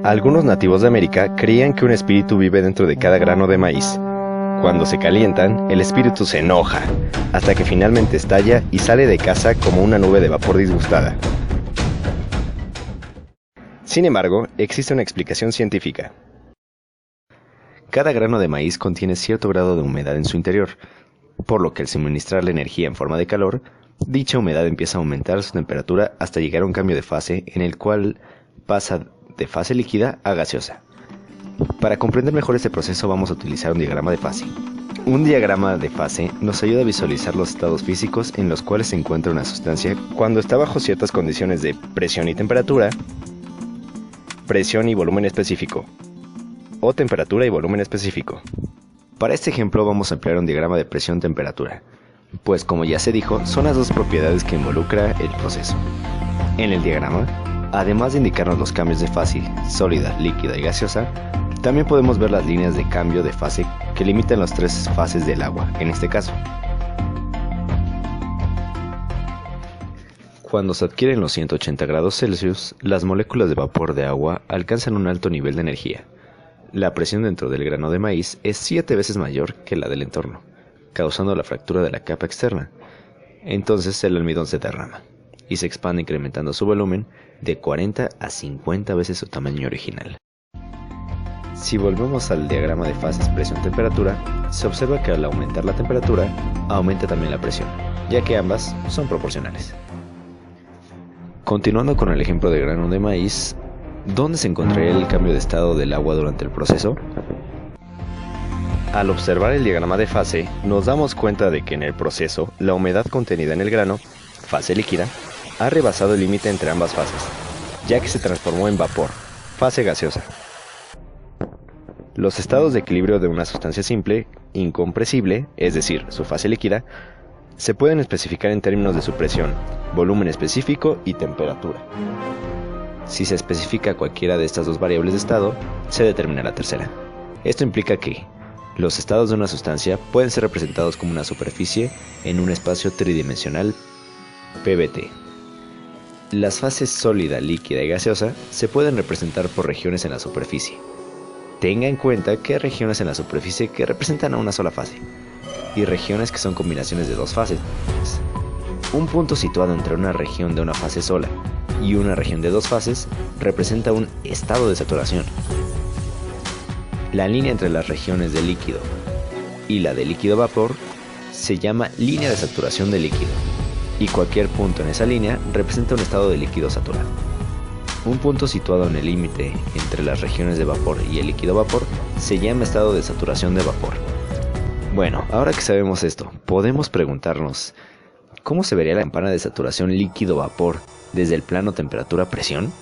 Algunos nativos de América creían que un espíritu vive dentro de cada grano de maíz. Cuando se calientan, el espíritu se enoja, hasta que finalmente estalla y sale de casa como una nube de vapor disgustada. Sin embargo, existe una explicación científica. Cada grano de maíz contiene cierto grado de humedad en su interior, por lo que al suministrarle energía en forma de calor, dicha humedad empieza a aumentar su temperatura hasta llegar a un cambio de fase en el cual pasa de fase líquida a gaseosa. Para comprender mejor este proceso vamos a utilizar un diagrama de fase. Un diagrama de fase nos ayuda a visualizar los estados físicos en los cuales se encuentra una sustancia cuando está bajo ciertas condiciones de presión y temperatura, presión y volumen específico, o temperatura y volumen específico. Para este ejemplo vamos a emplear un diagrama de presión-temperatura, pues como ya se dijo, son las dos propiedades que involucra el proceso. En el diagrama, además de indicarnos los cambios de fase, sólida, líquida y gaseosa, también podemos ver las líneas de cambio de fase que limitan las tres fases del agua, en este caso. Cuando se adquieren los 180 grados Celsius, las moléculas de vapor de agua alcanzan un alto nivel de energía. La presión dentro del grano de maíz es 7 veces mayor que la del entorno, causando la fractura de la capa externa. Entonces el almidón se derrama y se expande incrementando su volumen de 40 a 50 veces su tamaño original. Si volvemos al diagrama de fases presión-temperatura, se observa que al aumentar la temperatura, aumenta también la presión, ya que ambas son proporcionales. Continuando con el ejemplo del grano de maíz, ¿dónde se encontraría el cambio de estado del agua durante el proceso? Al observar el diagrama de fase, nos damos cuenta de que en el proceso, la humedad contenida en el grano, fase líquida, ha rebasado el límite entre ambas fases, ya que se transformó en vapor, fase gaseosa. Los estados de equilibrio de una sustancia simple, incompresible, es decir, su fase líquida, se pueden especificar en términos de su presión, volumen específico y temperatura. Si se especifica cualquiera de estas dos variables de estado, se determina la tercera. Esto implica que los estados de una sustancia pueden ser representados como una superficie en un espacio tridimensional PBT. Las fases sólida, líquida y gaseosa se pueden representar por regiones en la superficie. Tenga en cuenta que hay regiones en la superficie que representan a una sola fase, y regiones que son combinaciones de dos fases. Un punto situado entre una región de una fase sola y una región de dos fases representa un estado de saturación. La línea entre las regiones de líquido y la de líquido-vapor se llama línea de saturación de líquido, y cualquier punto en esa línea representa un estado de líquido saturado. Un punto situado en el límite entre las regiones de vapor y el líquido-vapor se llama estado de saturación de vapor. Bueno, ahora que sabemos esto, podemos preguntarnos, ¿cómo se vería la campana de saturación líquido-vapor desde el plano temperatura-presión?